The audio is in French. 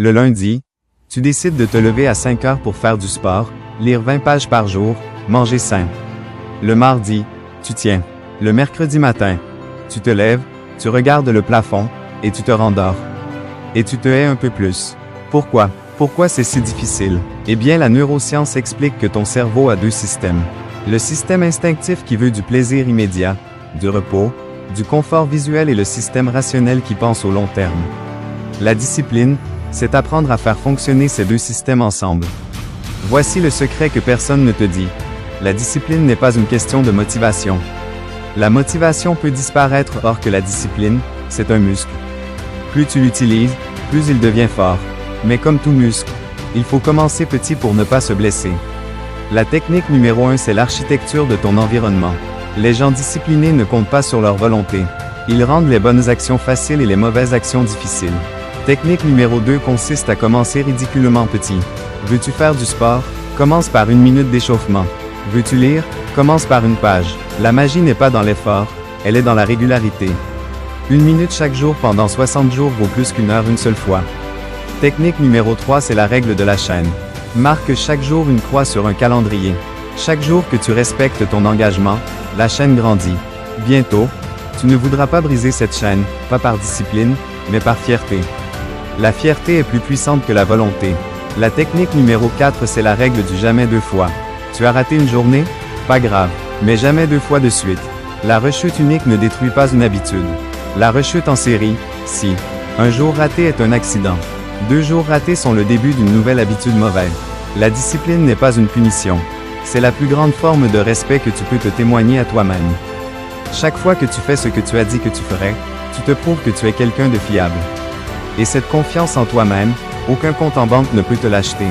Le lundi, tu décides de te lever à 5 heures pour faire du sport, lire 20 pages par jour, manger sain. Le mardi, tu tiens. Le mercredi matin, tu te lèves, tu regardes le plafond, et tu te rendors. Et tu te hais un peu plus. Pourquoi? Pourquoi c'est si difficile? Eh bien, la neuroscience explique que ton cerveau a deux systèmes. Le système instinctif qui veut du plaisir immédiat, du repos, du confort visuel et le système rationnel qui pense au long terme. La discipline, c'est apprendre à faire fonctionner ces deux systèmes ensemble. Voici le secret que personne ne te dit. La discipline n'est pas une question de motivation. La motivation peut disparaître or que la discipline, c'est un muscle. Plus tu l'utilises, plus il devient fort. Mais comme tout muscle, il faut commencer petit pour ne pas se blesser. La technique numéro 1, c'est l'architecture de ton environnement. Les gens disciplinés ne comptent pas sur leur volonté. Ils rendent les bonnes actions faciles et les mauvaises actions difficiles. Technique numéro 2 consiste à commencer ridiculement petit. Veux-tu faire du sport? Commence par 1 minute d'échauffement. Veux-tu lire? Commence par une page. La magie n'est pas dans l'effort, elle est dans la régularité. 1 minute chaque jour pendant 60 jours vaut plus qu'1 heure une seule fois. Technique numéro 3, c'est la règle de la chaîne. Marque chaque jour une croix sur un calendrier. Chaque jour que tu respectes ton engagement, la chaîne grandit. Bientôt, tu ne voudras pas briser cette chaîne, pas par discipline, mais par fierté. La fierté est plus puissante que la volonté. La technique numéro 4, c'est la règle du jamais 2 fois. Tu as raté une journée? Pas grave, mais jamais 2 fois de suite. La rechute unique ne détruit pas une habitude. La rechute en série, si. Un jour raté est un accident. 2 jours ratés sont le début d'une nouvelle habitude mauvaise. La discipline n'est pas une punition. C'est la plus grande forme de respect que tu peux te témoigner à toi-même. Chaque fois que tu fais ce que tu as dit que tu ferais, tu te prouves que tu es quelqu'un de fiable. Et cette confiance en toi-même, aucun compte en banque ne peut te l'acheter.